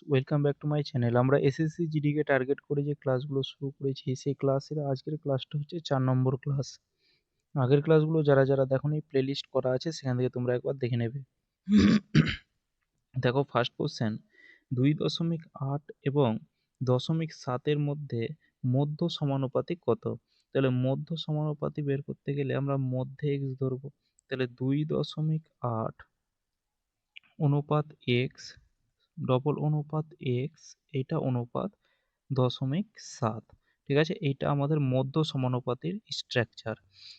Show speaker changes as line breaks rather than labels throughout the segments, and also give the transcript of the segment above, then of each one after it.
Welcome back to my channel. আমরা SSC জিডিকে target করে যে ক্লাসগুলো শুরু করেছি সেই ক্লাসের আজকের ক্লাসটা হচ্ছে 4 নম্বর ক্লাস। আগের ক্লাসগুলো যারা দেখোনি প্লেলিস্ট করা আছে, সেখান থেকে তোমরা একবার দেখে নেবে। দেখো, ফার্স্ট কোশ্চেন, 2.8 এবং 0.7 এর মধ্যে মধ্য সমানুপাতিক কত? তাহলে মধ্য সমানুপাতিক বের করতে গেলে আমরা মধ্যে এক্স ধরবো। তাহলে 2.8 অনুপাত এক্স ডবল অনুপাত এক্স, এটা অনুপাত 0.7। ঠিক আছে, এইটা আমাদের মধ্য সমানুপাতির স্ট্রাকচার।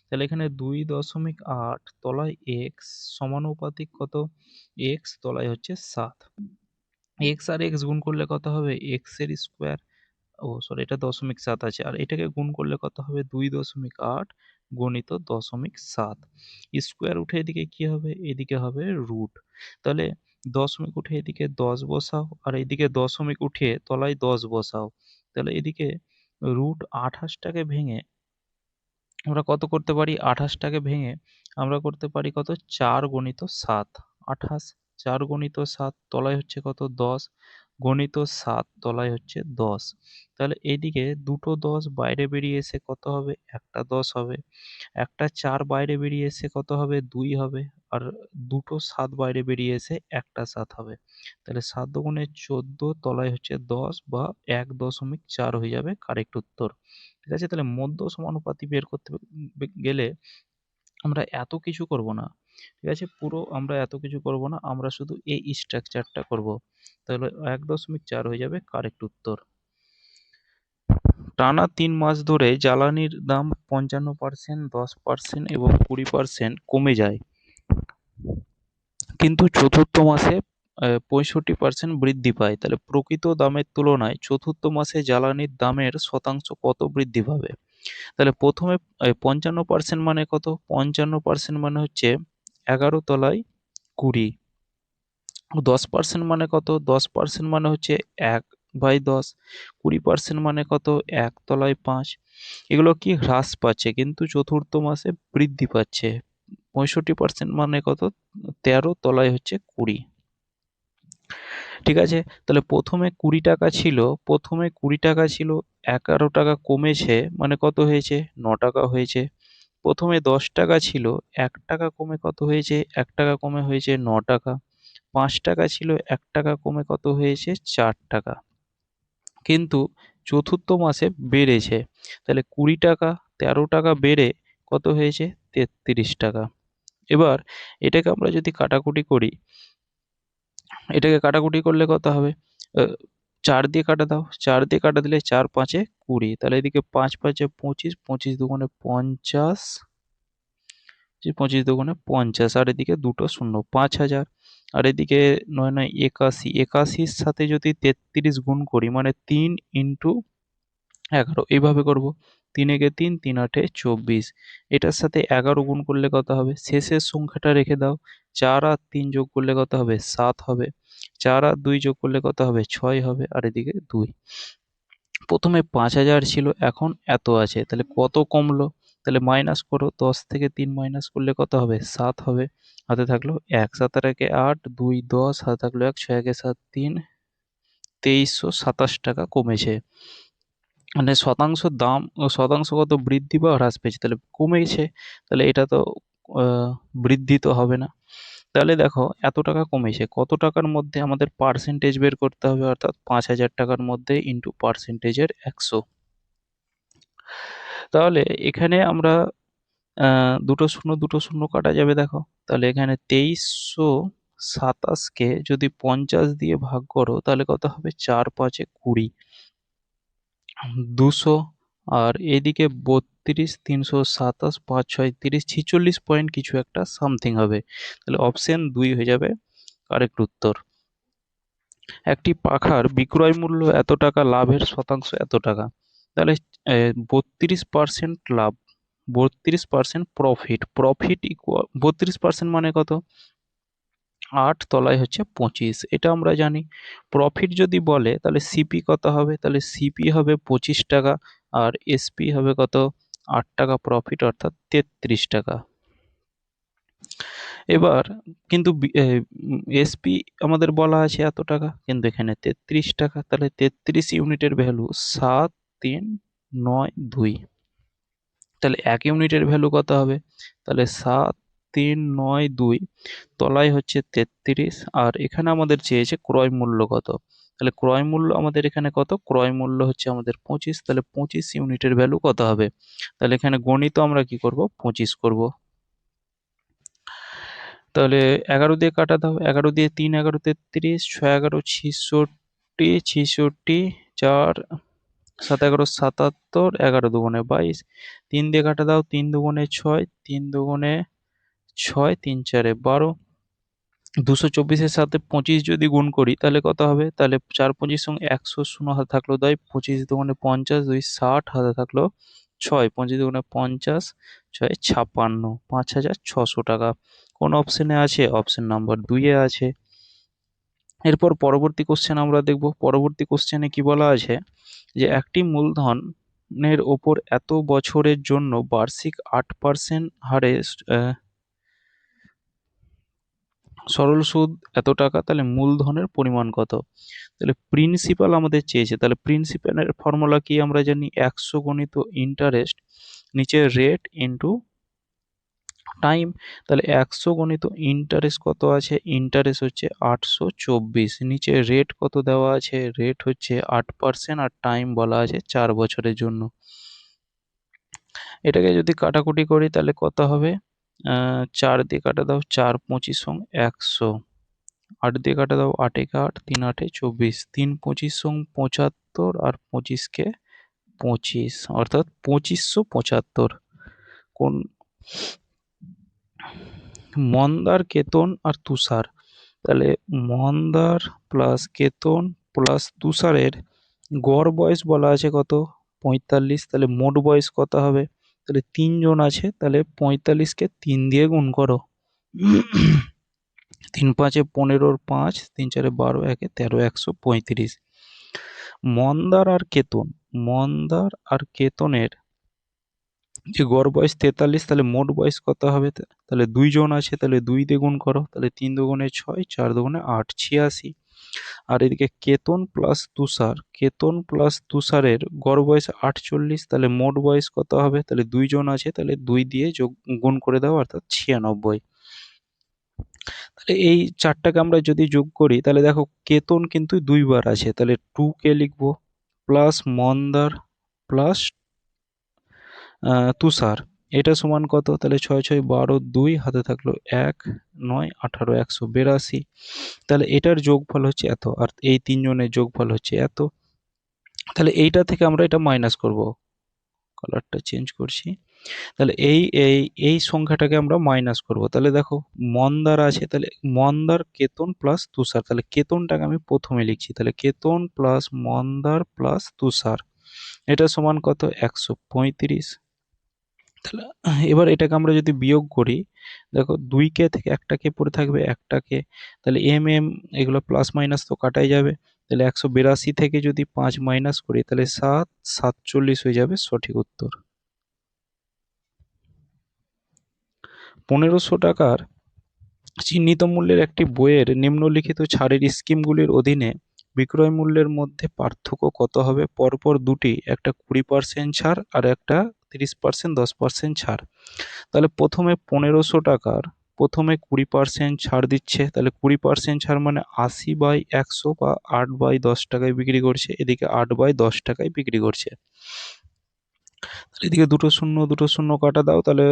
তাহলে এখানে 2.8 তলায় এক্স সমানুপাতিক কত? এক্স তলায় হচ্ছে 7। এক্স আর এক্স গুণ করলে কত হবে? এক্স এর স্কোয়ার। ও সরি, এটা 0.7 আছে, আর এটাকে গুণ করলে কত হবে? 2.8 গণিত 0.7। স্কোয়ার উঠে এদিকে কি হবে? এদিকে হবে রুট। তাহলে দশমিক উঠে এদিকে 10 বসাও, আর এদিকে দশমিক উঠে তলায় 10 বসাও। তাহলে এদিকে রুট 28টাকে ভেঙে আমরা কত করতে পারি? 28টাকে ভেঙে আমরা করতে পারি কত? 4 গণিত 7। 28, 4 গণিত 7 তলায় হচ্ছে কত? 10 গণিত 7 তলায় হচ্ছে 10। তাহলে এইদিকে দুটো 10 বাইরে বেরিয়ে এসে কত হবে? একটা 10 হবে। একটা 4 বাইরে বেরিয়ে এসে কত হবে? 2 হবে। আর দুটো 7 বাইরে বেরিয়ে এসে একটা 7 হবে। তাহলে 7 দুগুণে 14 তলায় হচ্ছে 10 বা 1.4 হয়ে যাবে কারেক্ট উত্তর। ঠিক আছে, তাহলে মধ্য সমানুপাতি বের করতে গেলে আমরা এত কিছু করব না। ঠিক আছে, পুরো আমরা এত কিছু করব না, আমরা শুধু এই স্ট্রাকচারটা করব। তাহলে 1.4 হয়ে যাবে কারেক্ট উত্তর। টানা 3 মাস ধরে জ্বালানির দাম 55%, 10% এবং 20% কমে যায়, কিন্তু চতুর্থ মাসে 65% বৃদ্ধি পায়। তাহলে প্রকৃত দামের তুলনায় চতুর্থ মাসে জ্বালানির দামের শতাংশ কত বৃদ্ধি পাবে? তাহলে প্রথমে 55% মানে কত? 55% মানে হচ্ছে 11 তলায় 20। 10% মানে কত? 10% মানে হচ্ছে 1/10। 20% মানে কত? 1 তলায় 5। এগুলো কি হ্রাস পাচ্ছে, কিন্তু চতুর্থ মাসে বৃদ্ধি পাচ্ছে। 65% মানে কত? 13 তলায় হচ্ছে 20। ঠিক আছে, তাহলে প্রথমে 20 টাকা ছিল, 11 টাকা কমেছে, মানে কত হয়েছে? 9 টাকা হয়েছে। প্রথমে 10 টাকা ছিল, 1 টাকা কমে কত হয়েছে? 1 টাকা কমে হয়েছে 9 টাকা। 5 টাকা ছিল, 1 টাকা কমে কত হয়েছে? 4 টাকা। কিন্তু চতুর্থ মাসে বেড়েছে। তাহলে 20 টাকা 13 টাকা বেড়ে কত হয়েছে? 33 টাকা। এবার এটাকে আমরা যদি কাটাকুটি করি, এটাকে কাটাকুটি করলে কত হবে? 4 দিয়ে কাটা দাও, 4 দিয়ে কাটা দিলে 4 5-এ 20। তাহলে এদিকে 5 5-এ 25, 25 দুগুণে 50, 25 দুগুণে 50, আর এদিকে দুটো শূন্য, 5000। আর এদিকে 9 9 81, 81-র সাথে যদি 33 গুণ করি, মানে 3 ইন্টু 11, এইভাবে করব। 3 একে 3, 3 8-এ 24। এটার সাথে 11 গুণ করলে কত হবে? শেষের সংখ্যাটা রেখে দাও। 4 আর 3 যোগ করলে কত হবে? 7 হবে। 4 আর 2 যোগ করলে কত হবে? 6 হবে, আর এদিকে 2। প্রথমে 5000 ছিল, এখন এত আছে, তাহলে কত কমলো? তাহলে মাইনাস করো, 10 থেকে 3 মাইনাস করলে কত হবে? 7 হবে। হাতে থাকলো 1, 7 আর 1-এ 8, 2 10, হাতে থাকলো 1, 6 1-এ 7, 3, 2327 টাকা কমেছে। মানে শতাংশ কত বৃদ্ধি বা হ্রাস পেয়েছে? তাহলে কমেছে। তাহলে এটা তো বৃদ্ধি তো হবে না। তাহলে দেখো, এত টাকা কমেছে, কত টাকার মধ্যে আমাদের পার্সেন্টেজ বের করতে হবে, অর্থাৎ 5000 টাকার মধ্যে ইন্টু পার্সেন্টেজের 100। তাহলে এখানে আমরা দুটো শূন্য কাটা যাবে, দেখো। তাহলে এখানে 2327-কে যদি 50 দিয়ে ভাগ করো, তাহলে কত হবে? 4 5-এ 20, 200। আর এদিকে 32, 327, 5 6 30, 46 পয়েন্ট কিছু একটা সামথিং হবে। তাহলে অপশন 2 হয়ে যাবে কারেক্ট উত্তর। একটি পাখার বিক্রয় মূল্য এত টাকা, লাভের শতাংশ এত টাকা। তাহলে 32% লাভ, 32% প্রফিট। প্রফিট ইকুয়াল 32% মানে কত? 8 তলায় হচ্ছে 25, এটা আমরা জানি। প্রফিট যদি বলে তাহলে সিপি কত হবে? তাহলে সিপি হবে 25 টাকা, আর এসপি হবে কত? 8 টাকা প্রফিট, অর্থাৎ 33 টাকা। এবার কিন্তু এসপি আমাদের বলা আছে এত টাকা, কিন্তু এখানে 33 টাকা, তাহলে 33 ইউনিটের ভ্যালু 7392। তাহলে 1 ইউনিটের ভ্যালু কত হবে? তাহলে 7392, তলায় হচ্ছে 33, আর এখানে আমাদের চেয়েছে ক্রয় মূল্য কত। তাহলে ক্রয় মূল্য আমাদের এখানে কত? ক্রয় মূল্য হচ্ছে আমাদের 25, তাহলে 25 ইউনিটের ভ্যালু কত হবে? তাহলে এখানে গণিত আমরা কি করব? 25 করব। তাহলে 11 দিয়ে কাটা দাও, 11 দিয়ে 3 11 33, 6 11 66, 66, 4 7 11 77, 11 দুগুণে 22, 3 দিয়ে কাটা দাও, 3 দুগুণে 6, 3 দুগুণে 6, 3 4 12, 224-এর সাথে 25 যদি গুণ করি তাহলে কত হবে? তাহলে 4 25 সঙ্গে 100, শূন্য হাতে থাকলো 2, 25 দুগুণে 50, 2 60, হাতে থাকলো 6, 25 দুগুণে 50, 6 56, 5600 টাকা। কোন অপশনে আছে? অপশন নাম্বার 2 এ আছে। এরপর পরবর্তী কোশ্চেন আমরা দেখব। পরবর্তী কোশ্চেনে কি বলা আছে, যে একটি মূলধনের ওপর এত বছরের জন্য বার্ষিক 8% হারে সরল সুদ এত টাকা, তাহলে মূলধনের পরিমাণ কত? তাহলে প্রিন্সিপাল আমাদের চেয়েছে, তাহলে প্রিন্সিপালের ফর্মুলা কি আমরা জানি? 100 গণিত ইন্টারেস্ট, নিচে রেট ইন্টু টাইম। তাহলে 100 গণিত ইন্টারেস্ট কত আছে? ইন্টারেস্ট হচ্ছে 824, নিচে রেট কত দেওয়া আছে? রেট হচ্ছে 8%, আর টাইম বলা আছে 4 বছরের জন্য। এটাকে যদি কাটাকুটি করি তাহলে কত হবে? 4 দিয়ে কাটা দাও, 4 25 100, 8 দিয়ে কাটা দাও, 8 একে 8, 3 8 24, 3 25 75, আর 25 কে 25, অর্থাৎ 2575। কোন মন্দার, কেতন আর তুষার, তাহলে মন্দার প্লাস কেতন প্লাস তুষারের গড় বয়স বলা আছে কত? 45, তাহলে মোট বয়স কত হবে? তাহলে 3 জন আছে, তাহলে 45-কে 3 দিয়ে গুণ করো। 3 5 15, 5 3 4 12, 1 13, 135। মন্দার আর কেতনের যে গড় বয়স 43, তাহলে মোট বয়স কত হবে? তাহলে 2 জন আছে, তাহলে 2 দিয়ে গুণ করো, তাহলে 3 দুগুণে 6, 4 দুগুণে 8, 86। আর এদিকে কেতন প্লাস তুষারের গড় বয়স 48, তাহলে মোট বয়স কত হবে? তাহলে 2 জন আছে, তাহলে 2 দিয়ে গুণ করে দাও, অর্থাৎ 96। তাহলে এই চারটাকে আমরা যদি যোগ করি তাহলে দেখো কেতন কিন্তু 2 বার আছে, তাহলে 2 কে লিখবো, প্লাস মন্দার প্লাস তুষার, এটা সমান কত? তাহলে 6 6 12, 2 হাতে থাকলো 1, 9 18, 182। তাহলে এটার যোগফল হচ্ছে এত, আর এই 3 জনের যোগফল হচ্ছে এত। তাহলে এইটা থেকে আমরা এটা মাইনাস করব, কালারটা চেঞ্জ করছি। তাহলে এই সংখ্যাটাকে আমরা মাইনাস করব। তাহলে দেখো মন্দার আছে, তাহলে মন্দার, কেতন প্লাস তুষার, তাহলে কেতনটাকে আমি প্রথমে লিখছি, তাহলে কেতন প্লাস মন্দার প্লাস তুষার, এটা সমান কত? 135। তাহলে এবার এটাকে আমরা যদি বিয়োগ করি, দেখো 2 কে থেকে একটাকে পড়ে থাকবে একটাকে, তাহলে এগুলো প্লাস মাইনাস তো কাটাই যাবে। তাহলে 182 থেকে যদি 5 মাইনাস করি তাহলে 7 47 হয়ে যাবে সঠিক উত্তর। 1500 টাকার চিহ্নিত মূল্যের একটি বইয়ের নিম্নলিখিত ছাড়ের স্কিমগুলির অধীনে বিক্রয় মূল্যের মধ্যে পার্থক্য কত হবে? পরপর দুটি, একটা 20% ছাড় আর একটা 30% 10% ছাড়। তাহলে প্রথমে 1500 টাকার প্রথমে 20% ছাড় দিচ্ছে, তাহলে 20% ছাড় মানে 80/100 বা 8/10 টাকায় বিক্রি করছে, এদিকে 8/10 টাকায় বিক্রি করছে। তাহলে এদিকে দুটো শূন্য কাটা দাও, তাহলে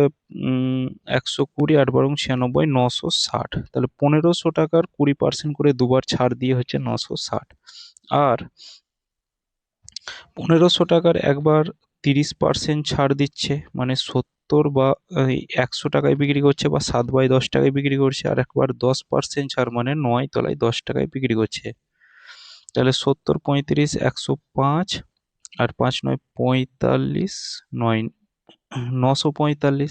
120, 8 বারং 96, 960। তাহলে 1500 টাকার 20% করে দুবার ছাড় দিয়ে হচ্ছে 960, আর 1500 টাকার একবার 30% ছাড় দিচ্ছে মানে 70 বা 100 টাকায় বিক্রি করছে বা 7/10 টাকায় বিক্রি করছে, আর একবার 10% ছাড় মানে 9 তলায় 10 টাকায় বিক্রি করছে। তাহলে 70 35 105, আর 5 9 45, 9 945।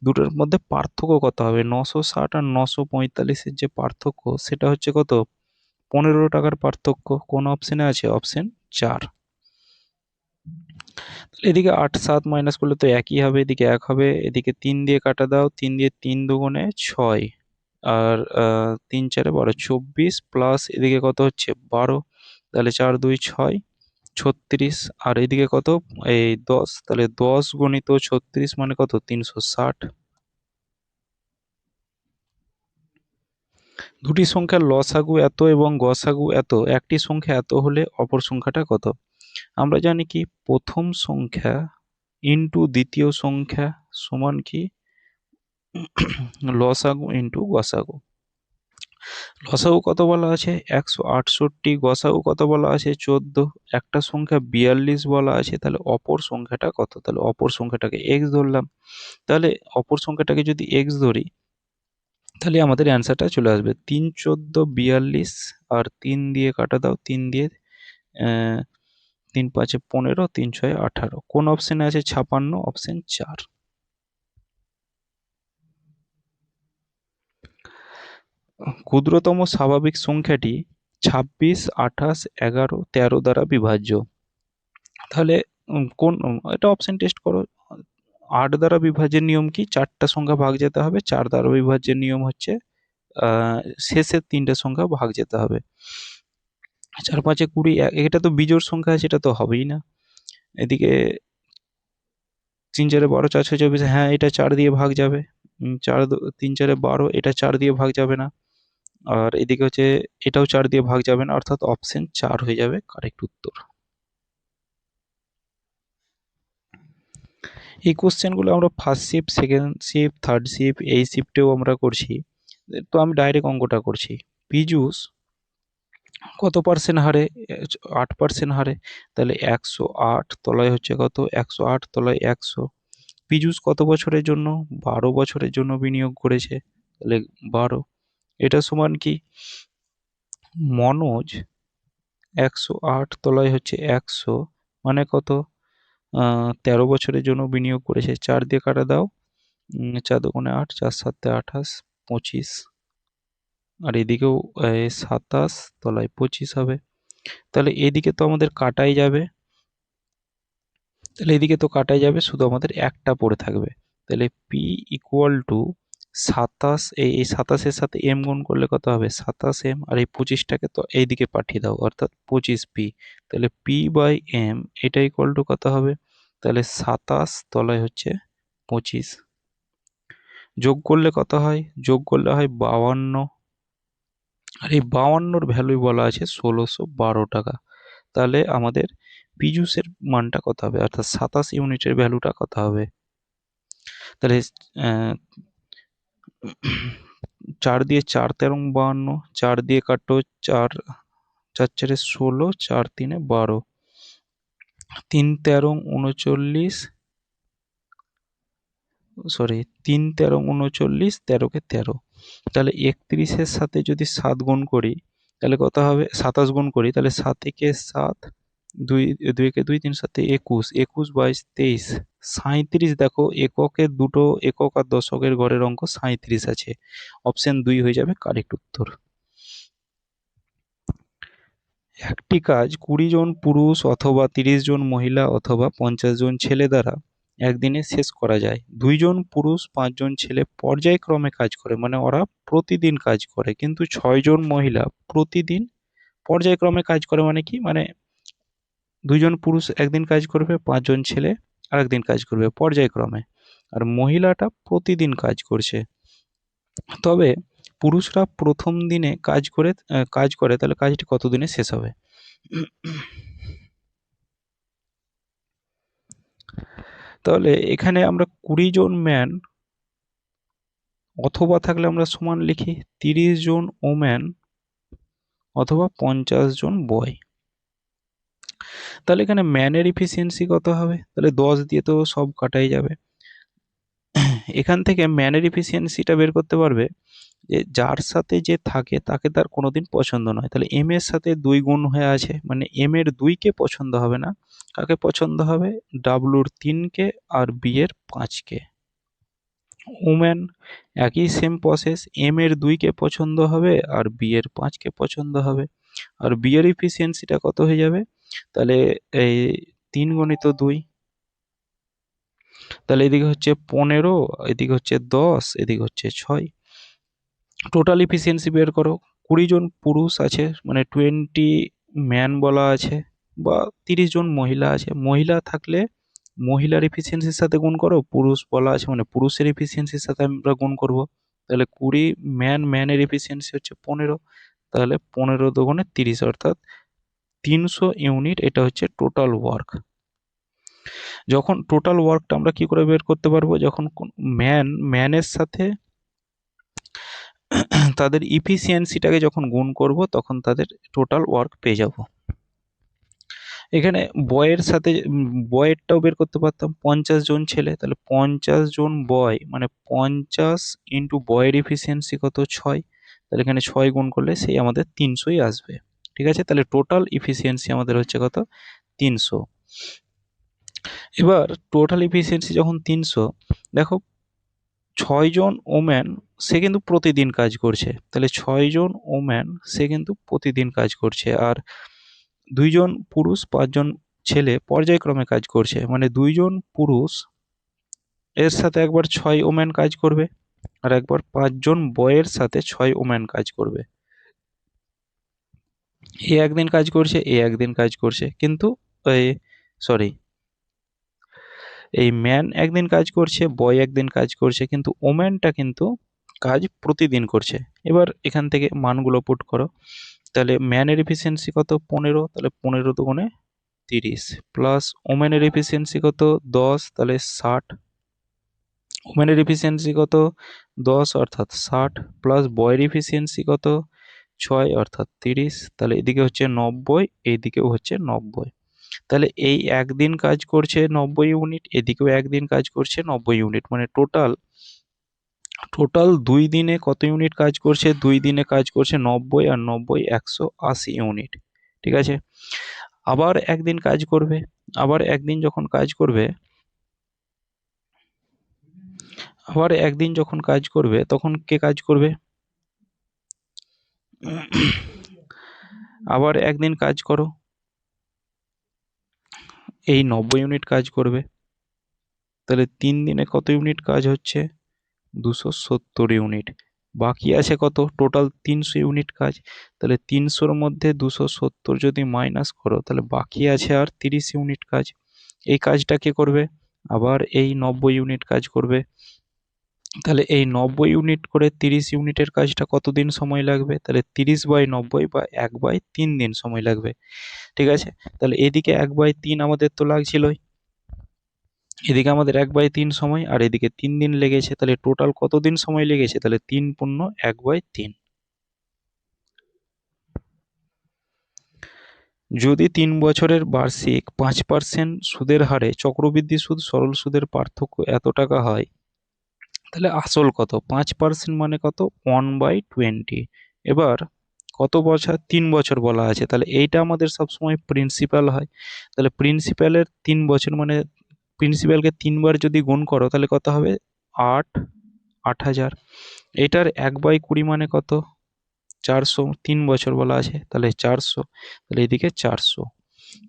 দুটোর মধ্যে পার্থক্য কত হবে? 960 আর 945-এর যে পার্থক্য সেটা হচ্ছে কত? 15 টাকার পার্থক্য। কোন অপশনে আছে? অপশন 4। এদিকে 8 7 মাইনাস করলে তো একই হবে, এদিকে 1 হবে, এদিকে 3 দিয়ে কাটা দাও, 3 দিয়ে 3 দুগুণে 6, আর 3 4 12 24 প্লাস এদিকে কত হচ্ছে 12, তাহলে 4 2 6 36, আর এদিকে কত এই 10, তাহলে 10 গুণিত 36 মানে কত 360। দুটি সংখ্যার লসাগু এত এবং গসাগু এত, একটি সংখ্যা এত হলে অপর সংখ্যাটা কত? আমরা জানি কি প্রথম সংখ্যা ইন্টু দ্বিতীয় সংখ্যা সমান কি লসাগু ইন্টু গসাগু। লসাগু কত বলা আছে 168, গসাগু কত বলা আছে 14, একটা সংখ্যা 42 বলা আছে, তাহলে অপর সংখ্যাটা কত? তাহলে অপর সংখ্যাটাকে x ধরলাম। তাহলে অপর সংখ্যাটাকে যদি x ধরি তাহলে আমাদের অ্যান্সারটা চলে আসবে 3 14 42, আর 3 দিয়ে কাটা দাও, 3 দিয়ে 3 5 15, 3 6 18। কোন অপশনে আছে 56? অপশন 4। ক্ষুদ্রতম স্বাভাবিক সংখ্যাটি 26, 28, 11, 13 দ্বারা বিভাজ্য। তাহলে এটা অপশন টেস্ট করো। 8 দ্বারা বিভাজ্যের নিয়ম কি? 4টা সংখ্যা ভাগ যেতে হবে। 4 দ্বারা বিভাজ্যের নিয়ম হচ্ছে শেষের 3টে সংখ্যা ভাগ যেতে হবে। 4 5 20, এটা তো বিজোড় সংখ্যা আছে, এটা তো হবেই না। এদিকে 3 4 12, 4 6 24, হ্যাঁ এটা 4 দিয়ে ভাগ যাবে। 3 4 12, এটা 4 দিয়ে ভাগ যাবে না। আর এদিকে হচ্ছে এটাও 4 দিয়ে ভাগ যাবে না, অর্থাৎ অপশন 4 হয়ে যাবে কারেক্ট উত্তর। এই কোশ্চেনগুলো আমরা first shift, second shift, third shift, এই শিফটেও আমরা করছি। তো আমি ডাইরেক্ট অঙ্কটা করছি। পীযূষ কত পার্সেন্ট হারে? 8% হারে। তাহলে 108 তলায় হচ্ছে কত 108 তলায় 100। পীযূষ কত বছরের জন্য? 12 বছরের জন্য বিনিয়োগ করেছে, তাহলে 12। এটা সমান কি মনোজ 108 তলায় হচ্ছে 100 মানে কত 13 বছরের জন্য বিনিয়োগ করেছে। 4 দিয়ে কাটা দাও, 4 দুগুণে 8, 4 7 28, 25, আর এদিকেও 27 তলায় 25 হবে। তাহলে এদিকে তো আমাদের কাটাই যাবে, তাহলে এদিকে তো কাটাই যাবে, শুধু আমাদের একটা পড়ে থাকবে। তাহলে পি ইকুয়াল টু 27, এই 27-এর সাথে এম গুণ করলে কত হবে 27m, আর এই 25টাকে তো এইদিকে পাঠিয়ে দাও, অর্থাৎ 25p। তাহলে পি বাই এম এটা ইকুয়াল টু কত হবে? তাহলে 27 তলায় হচ্ছে 25, যোগ করলে কত হয়? যোগ করলে হয় 52, আর এই 52-র ভ্যালুই বলা আছে 1612 টাকা। তাহলে আমাদের পীযূষের মানটা কত হবে, অর্থাৎ 27 ইউনিটের ভ্যালুটা কত হবে? তাহলে 4 দিয়ে 4 13 52, 4 দিয়ে কাটো 4 4 4 16, 4 3 12, 3 13 39, সরি 3 13 39, 13 কে 13। তাহলে 31-এর সাথে যদি 7 গুণ করি তাহলে কত হবে? 27 গুণ করি তাহলে 7 একে 7, 2 2 একে 2, 3 7 21, 21 22 23, 37। দেখো এককের দুটো একক আর দশকের ঘরের অঙ্ক 37 আছে। অপশন 2 হয়ে যাবে কারেক্ট উত্তর। একটি কাজ 20 জন পুরুষ অথবা 30 জন মহিলা অথবা 50 জন ছেলে দ্বারা একদিনে শেষ করা যায়। 2 জন পুরুষ 5 জন ছেলে পর্যায়ক্রমে কাজ করে, মানে ওরা প্রতিদিন কাজ করে, কিন্তু 6 জন মহিলা প্রতিদিন পর্যায়ক্রমে কাজ করে। মানে কি? মানে 2 জন পুরুষ একদিন কাজ করবে, 5 জন ছেলে আরেকদিন কাজ করবে পর্যায়ক্রমে, আর মহিলাটা প্রতিদিন কাজ করছে। তবে পুরুষরা প্রথম দিনে কাজ করে, তাহলে কাজটি কত দিনে শেষ হবে? তাহলে এখানে আমরা 20 জন ম্যান অথবা থাকলে আমরা সমান লিখি 30 জন ওম্যান অথবা 50 জন বয়। তাহলে এখানে ম্যানের ইফিসিয়েন্সি কত হবে? তাহলে 10 দিয়ে তো সব কাটাই যাবে। এখান থেকে ম্যানের ইফিসিয়েন্সিটা বের করতে পারবে যে যার সাথে যে থাকে তাকে তার কোনোদিন পছন্দ নয়। তাহলে এম এর সাথে 2 গুণ হয়ে আছে, মানে এম এর 2 কে পছন্দ হবে না, কাকে পছন্দ হবে? ডাব্লুর 3 কে আর বি এর 5 কে। ওম্যান একই সেম প্রসেস, এম এর 2 কে পছন্দ হবে আর বি এর 5 কে পছন্দ হবে। আর বি এর ইফিসিয়েন্সিটা কত হয়ে যাবে? তাহলে এই 3 গুণিত 2, তাহলে এদিকে হচ্ছে 15, এদিকে হচ্ছে 10, এদিকে হচ্ছে 6। টোটাল ইফিসিয়েন্সি বের করো। 20 জন পুরুষ আছে মানে 20 ম্যান বলা আছে, বা 30 জন মহিলা আছে। মহিলা থাকলে মহিলার এফিসিয়েন্সির সাথে গুণ করো, পুরুষ বলা আছে মানে পুরুষের এফিসিয়েন্সির সাথে আমরা গুণ করব। তাহলে 20 ম্যানের এফিসিয়েন্সি হচ্ছে 15, তাহলে 15 দুগুণে 30 অর্থাৎ 300 ইউনিট, এটা হচ্ছে টোটাল ওয়ার্ক। যখন টোটাল ওয়ার্কটা আমরা কি করে বের করতে পারবো, যখন ম্যানের সাথে তাদের ইফিসিয়েন্সিটাকে যখন গুণ করব তখন তাদের টোটাল ওয়ার্ক পেয়ে যাব। এখানে বয়ের সাথে বয়েরটাও বের করতে পারতাম, 50 জন ছেলে, তাহলে 50 জন বয় মানে 50 ইন্টু বয়ের এফিসিয়েন্সি কত 6, তাহলে এখানে 6 গুণ করলে সেই আমাদের 300ই আসবে। ঠিক আছে, তাহলে টোটাল ইফিসিয়েন্সি আমাদের হচ্ছে কত 300। এবার টোটাল ইফিসিয়েন্সি যখন 300, দেখো 6 জন ওম্যান সে কিন্তু প্রতিদিন কাজ করছে, তাহলে 6 জন ওম্যান সে কিন্তু প্রতিদিন কাজ করছে, আর 2 জন পুরুষ 5 জন ছেলে পর্যায়ক্রমে কাজ করছে, মানে 2 জন পুরুষ এর সাথে একবার 6 ওম্যান কাজ করবে, আর একবার 5 জন বয়ের সাথে 6 ওম্যান কাজ করবে। এ একদিন কাজ করছে, এ একদিন কাজ করছে, কিন্তু সরি, এই ম্যান একদিন কাজ করছে, বয় একদিন কাজ করছে, কিন্তু ওম্যানটা কিন্তু কাজ প্রতিদিন করছে। এবার এখান থেকে মানগুলো পুট করো, তাহলে ম্যানের এফিসিয়েন্সি কত 15, তাহলে 15 দুগুণে 30, প্লাস ওম্যানের এফিসিয়েন্সি কত 10, তাহলে 60, ওম্যানের এফিসিয়েন্সি কত 10 অর্থাৎ 60, প্লাস বয়ের এফিসিয়েন্সি কত 6 অর্থাৎ 30, তাহলে এদিকে হচ্ছে 90, এইদিকেও হচ্ছে 90। তাহলে এই একদিন কাজ করছে 90 ইউনিট, এদিকেও একদিন কাজ করছে 90 ইউনিট, মানে টোটাল টোটাল 2 দিনে কত ইউনিট কাজ করছে, 2 দিনে কাজ করছে 90 আর 90 180 ইউনিট। ঠিক আছে, আবার একদিন কাজ করবে, আবার একদিন যখন কাজ করবে, আবার একদিন যখন কাজ করবে তখন কে কাজ করবে, আবার একদিন কাজ করো, এই 90 ইউনিট কাজ করবে, তাহলে 3 দিনে কত ইউনিট কাজ হচ্ছে 270 ইউনিট। বাকি আছে কত, টোটাল 300 ইউনিট কাজ, তাহলে 300-র মধ্যে 270 যদি মাইনাস করো তাহলে বাকি আছে আর 30 ইউনিট কাজ। এই কাজটা কে করবে, আবার এই 90 ইউনিট কাজ করবে, তাহলে এই 90 ইউনিট করে 30 ইউনিটের কাজটা কতদিন সময় লাগবে, তাহলে 30/90 বা 1/3 দিন সময় লাগবে। ঠিক আছে, তাহলে এদিকে 1/3 আমাদের তো লাগছিলই, এদিকে আমাদের 1/3 সময়, আর এদিকে 3 দিন লেগেছে, তাহলে টোটাল কতদিন সময় লেগেছে, তাহলে 3 পূর্ণ 1/3। যদি 3 বছরের বার্ষিক 5% সুদের হারে চক্রবৃদ্ধি সুদ সরল সুদের পার্থক্য এত টাকা হয়, তাহলে আসল কত, 5% মানে কত 1/20। এবার কত বছর, 3 বছর বলা আছে, তাহলে এইটা আমাদের সবসময় প্রিন্সিপাল হয়, তাহলে প্রিন্সিপালের 3 বছর মানে প্রিন্সিপালকে 3 বার যদি গুণ করো তাহলে কত হবে 8,000। এটার 1/20 মানে কত 400, 3 বছর বলা আছে, তাহলে 400, তাহলে এদিকে 400,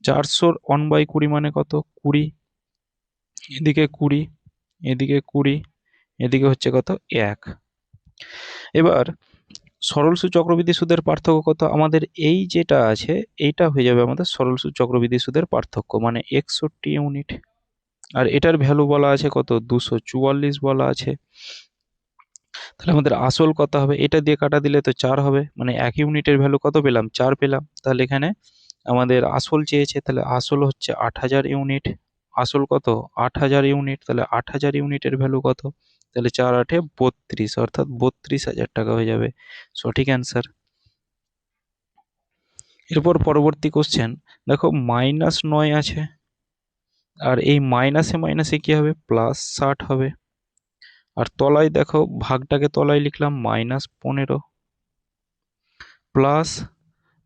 400-র 1/20 মানে কত 20, এদিকে 20, এদিকে 20, এদিকে হচ্ছে কত 1। এবার সরল সুদ চক্রবৃদ্ধি সুদের পার্থক্য কত, আমাদের এই যেটা আছে এইটা হয়ে যাবে আমাদের সরল সুদ চক্রবৃদ্ধি সুদের পার্থক্য, মানে 61 ইউনিট, আর এটার ভ্যালু বলা আছে কত 244 বলা আছে। তাহলে আমাদের আসল কত হবে, এটা দিয়ে কাটা দিলে তো 4 হবে, মানে 1 ইউনিটের ভ্যালু কত পেলাম 4 পেলাম। তাহলে এখানে আমাদের আসল চেয়েছে, তাহলে আসল হচ্ছে 8,000 ইউনিট, আসল কত 8,000 ইউনিট, তাহলে 8,000 ইউনিটের ভ্যালু কত, তাহলে 4 × 8 = 32, অর্থাৎ 32,000 টাকা হয়ে যাবে সঠিক অ্যান্সার। এরপর পরবর্তী কোশ্চেন দেখো, -9 আছে, আর এই মাইনাসে মাইনাসে কি হবে +60 হবে, আর তলায় দেখো ভাগটাকে তলায় লিখলাম -15, প্লাস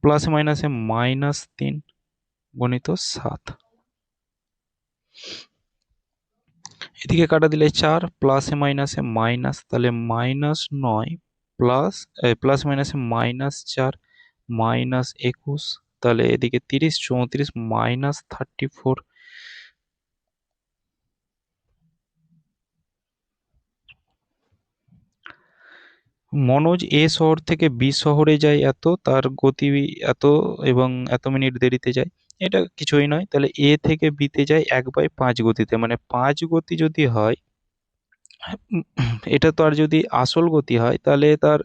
প্লাসে মাইনাসে -3 গণিত 7, এদিকে কাটা দিলে 4, প্লাসে মাইনাসে মাইনাস, তাহলে -9 প্লাস প্লাস মাইনাসে -4 -21, তাহলে এদিকে 30, 34 -34, মনোজ এ শহর থেকে বি শহরে যায় এত, তার গতি এত এবং এত মিনিট দেরিতে যায়। এটা কিছুই নয়, তাহলে এ থেকে বিতে যায় 1/5 গতিতে, মানে 5 গতি যদি হয়, এটা তো আর যদি আসল গতি হয় তাহলে তার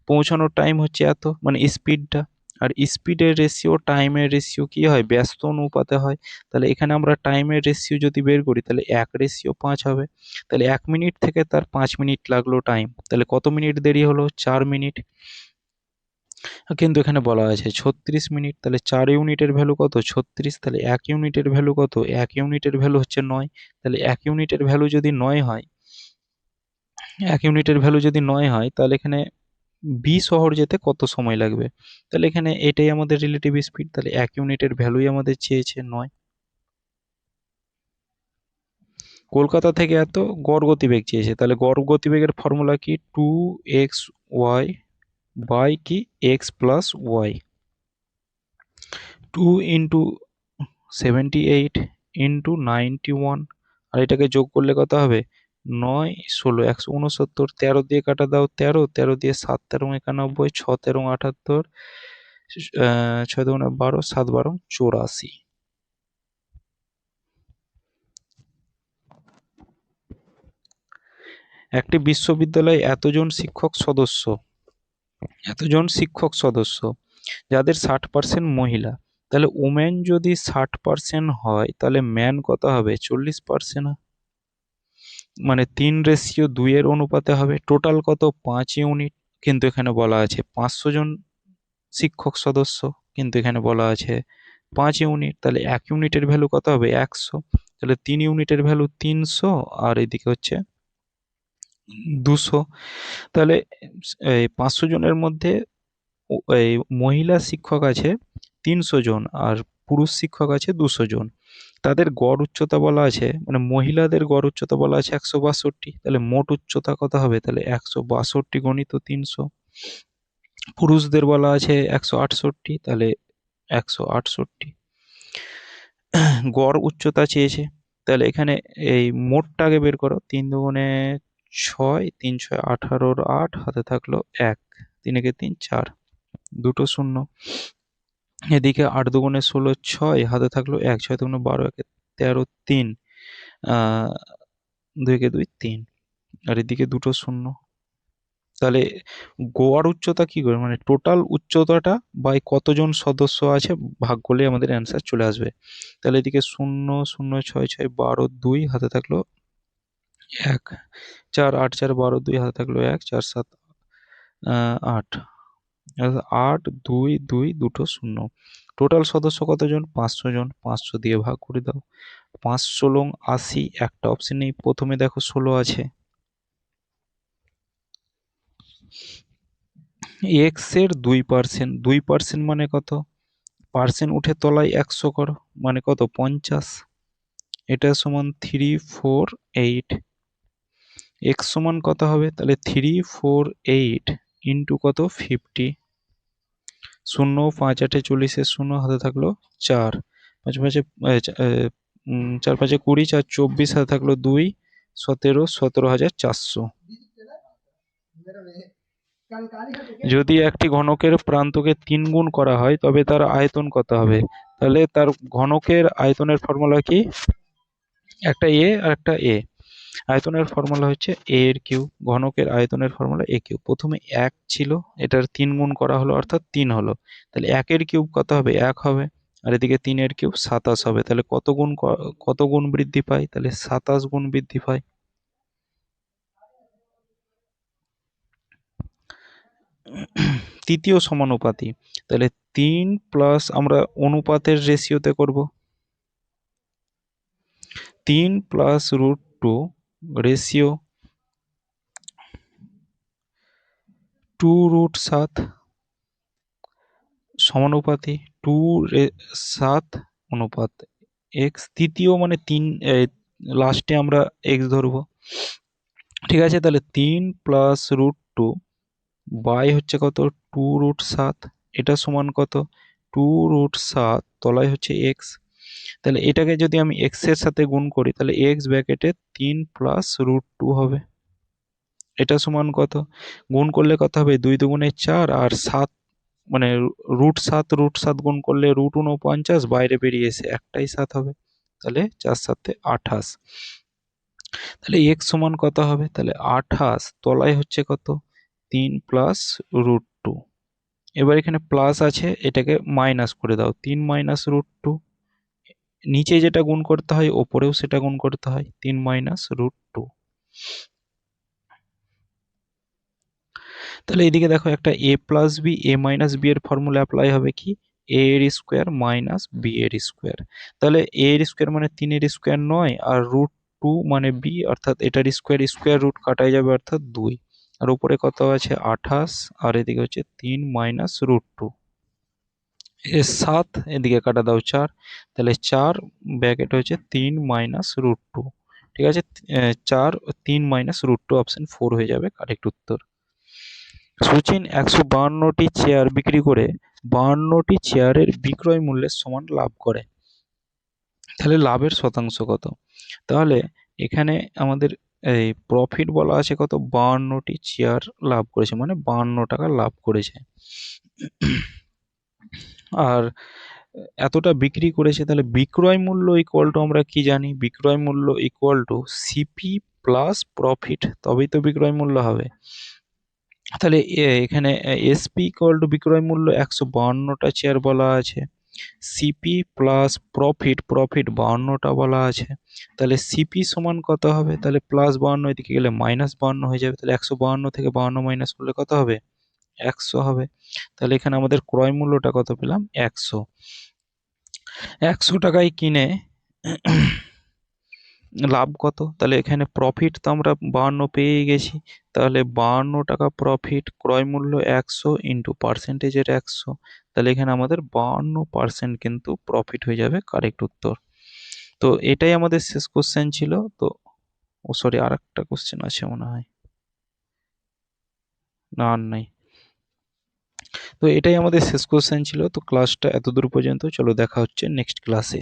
পৌঁছানোর টাইম হচ্ছে এত, মানে স্পিডটা। আর স্পিডের রেশিও টাইমের রেশিও কি হয়, ব্যস্ত অনুপাতে হয়। তাহলে এখানে আমরা টাইমের রেশিও যদি বের করি তাহলে 1/5 হবে। তাহলে 1 মিনিট থেকে তার 5 মিনিট লাগলো টাইম, তাহলে কত মিনিট দেরি হলো, 4 মিনিট। কিন্তু এখানে বলা আছে 36 মিনিট, তাহলে 4 ইউনিটের ভ্যালু কত, 36। তাহলে 1 ইউনিটের ভ্যালু কত, 1 ইউনিটের ভ্যালু হচ্ছে 9। তাহলে 1 ইউনিটের ভ্যালু যদি 9 হয়, 1 ইউনিটের ভ্যালু যদি 9 হয়, তাহলে এখানে বি শহর যেতে কত সময় লাগবে। তাহলে এখানে এটাই আমাদের রিলেটিভ স্পিড, তাহলে 1 ইউনিটের ভ্যালুই আমাদের চেয়েছে 9। কলকাতা থেকে এত গড় গতিবেগ চেয়েছে, তাহলে গড় গতিবেগের ফর্মুলা কি, 2xy বাই কি, এক্স প্লাস ওয়াই। 2 × 78 × 91, আর এটাকে যোগ করলে কত হবে, 9 16 169, 13 দিয়ে কাটা দাও 13, 13 দিয়ে 7 13 91, 6 13 78, 6 2 12, 7 12 84। একটি বিশ্ববিদ্যালয়ে এতজন শিক্ষক সদস্য যাদের 60% মহিলা, তাহলে ওমেন যদি 60% হয় তাহলে ম্যান কত হবে, 40%, মানে 3:2 এর অনুপাতে হবে। টোটাল কত, 5 ইউনিট। কিন্তু এখানে বলা আছে 500 জন শিক্ষক সদস্য, কিন্তু এখানে বলা আছে 5 ইউনিট, তাহলে 1 ইউনিটের ভ্যালু কত হবে, 100। তাহলে 3 ইউনিটের ভ্যালু 300, আর এদিকে হচ্ছে 200। তাহলে এই 500 জনের মধ্যে এই মহিলা শিক্ষক আছে 300 জন, আর পুরুষ শিক্ষক আছে 200 জন। তাদের গড় উচ্চতা বলা আছে, মানে মহিলাদের গড় উচ্চতা বলা আছে 162, তাহলে মোট উচ্চতা কত হবে, তাহলে 162 গণিত 300। পুরুষদের বলা আছে 168, তাহলে 168 গড় উচ্চতা চেয়েছে। তাহলে এখানে এই মোটটাকে বের করো, 3 দুগুণে 6, 3 6 18, 8 হাতে থাকলো 1, 3 একে 3 4, দুটো শূন্য। এদিকে 8 দুগুণে 16 6, হাতে থাকলো 1, 6 দুগুণে 12, 1 13 3, 2 কে 2 3, আর এদিকে দুটো শূন্য। তাহলে গোয়ার উচ্চতা কি করে, মানে টোটাল উচ্চতাটা বাই কতজন সদস্য আছে ভাগ করলে আমাদের অ্যান্সার চলে আসবে। তাহলে এদিকে 0 0 6 6 12 2, হাতে থাকলো 1, 4 8 4 12 2, হাতে থাকলো 1, 4 7 8, 8 2 2 দুটো শূন্য। টোটাল সদস্য কতজন, 500 জন। 500 দিয়ে ভাগ করে দাও, 5 ষোলং 80, একটা অপশন নেই, প্রথমে দেখো 16 আছে। এক্স এর 2%, 2% মানে কত, পার্সেন্ট উঠে তলায় 100 করো, মানে কত, 50। এটা সমান 348। এক্স সমান কত হবে, তাহলে 348 ইন্টু কত, 50। 0 5 8 40, 0 হাতে থাকলো 4, 5 5 4 5 20, 4 24, হাতে থাকলো 2, 17 17,400। যদি একটি ঘনকের প্রান্তকে 3 গুণ করা হয় তবে তার আয়তন কত হবে। তাহলে তার ঘনকের আয়তনের ফর্মুলা কি, একটা এ আর একটা এ। আয়তনের ফর্মুলা হচ্ছে এ এর কিউব, ঘনকের আয়তনের ফর্মুলা এ কিউব। প্রথমে 1 ছিল, এটার 3 গুণ করা হলো অর্থাৎ 3 হলো, তাহলে 1 এর কিউব কত হবে, 1 হবে। আর এদিকে 3 এর কিউব 27 হবে, তাহলে কত গুণ বৃদ্ধি পায়, তাহলে 27 গুণ বৃদ্ধি পায়। তৃতীয় সমানুপাতি, তাহলে 3 প্লাস আমরা অনুপাতের রেশিওতে করব, 3 প্লাস √2 রেশিও 2√7 সমানুপাতি 2/7 অনুপাত এক্স। তৃতীয় মানে 3, লাস্টে আমরা এক্স ধরবো, ঠিক আছে। তাহলে 3 প্লাস √2 বাই হচ্ছে কত, 2√7, এটা সমান কত, 2√7 তলায় হচ্ছে এক্স। তাহলে এটাকে যদি আমি এক্স এর সাথে গুণ করি তাহলে এক্স ব্র্যাকেটে 3 প্লাস √2 হবে। এটা সমান কত? গুণ করলে কত হবে? 2 দুগুণে 4 আর 7 মানে √7 গুণ করলে √49 বাইরে বেরিয়ে এসে একটাই 7 হবে। তাহলে 4 7 28। তাহলে x সমান কত হবে? তাহলে 28 তলায় হচ্ছে কত? 3 প্লাস √2। এবার এখানে প্লাস আছে, এটাকে মাইনাস করে দাও। 3 মাইনাস √2। নিচে যেটা গুণ করতে হয় ওপরেও সেটা গুণ করতে হয়। 3 মাইনাস √2। তাহলে এদিকে দেখো একটা a plus B a minus B এর ফর্মুলা অ্যাপ্লাই হবে কি? a এর স্কোয়ার মাইনাস বি এর স্কোয়ার। তাহলে a এর স্কোয়ার মানে 3 এর স্কোয়ার 9 আর √2 মানে b, অর্থাৎ এটার স্কোয়ার স্কোয়ার রুট কাটাই যাবে অর্থাৎ 2। আর উপরে কত আছে? 28 আর এদিকে হচ্ছে 3 মাইনাস √2। এ 7 এদিকে কাটা দাও 4। তাহলে 4 ব্র্যাকেট হচ্ছে 3 মাইনাস √2। ঠিক আছে, 4 3 মাইনাস √2 অপশন 4 হয়ে যাবে কারেক্ট উত্তর। সচিন 152টি চেয়ার বিক্রি করে 52টি চেয়ারের বিক্রয় মূল্যের সমান লাভ করে। তাহলে লাভের শতাংশ কত? তাহলে এখানে আমাদের এই প্রফিট বলা আছে কত? 52টি চেয়ার লাভ করেছে মানে 52 টাকা লাভ করেছে। আর এতটা বিক্রি করেছে, তাহলে বিক্রয় মূল্য ইকুয়াল টু আমরা কি জানি? বিক্রয় মূল্য equal to CP plus profit, তবেই তো বিক্রয় মূল্য হবে। তাহলে এখানে এসপি ইকুয়াল টু বিক্রয় মূল্য 152টা চেয়ার বলা আছে, সিপি প্লাস প্রফিট 52টা বলা আছে। তাহলে সিপি সমান কত হবে? তাহলে প্লাস 52 এদিকে গেলে মাইনাস 52 হয়ে যাবে। তাহলে 152 থেকে 52 মাইনাস করলে কত হবে? 100 হবে। তাহলে এখানে আমাদের ক্রয় মূল্যটা কত পেলাম? 100। 100 টাকায় কিনে লাভ কত? তাহলে এখানে প্রফিট তো আমরা 52 পেয়ে গেছি। তাহলে 52 টাকা প্রফিট, ক্রয় মূল্য 100 ইন্টু পার্সেন্টেজের 100। তাহলে এখানে আমাদের 52% কিন্তু প্রফিট হয়ে যাবে কারেক্ট উত্তর। তো এটাই আমাদের শেষ কোশ্চেন ছিল। তো সরি, আর একটা কোশ্চেন আছে মনে হয়, না আর নাই। তো এটাই আমাদের শেষ কোশ্চেন ছিল। তো ক্লাসটা এতদূর পর্যন্ত। চলো দেখা হচ্ছে নেক্সট ক্লাসে।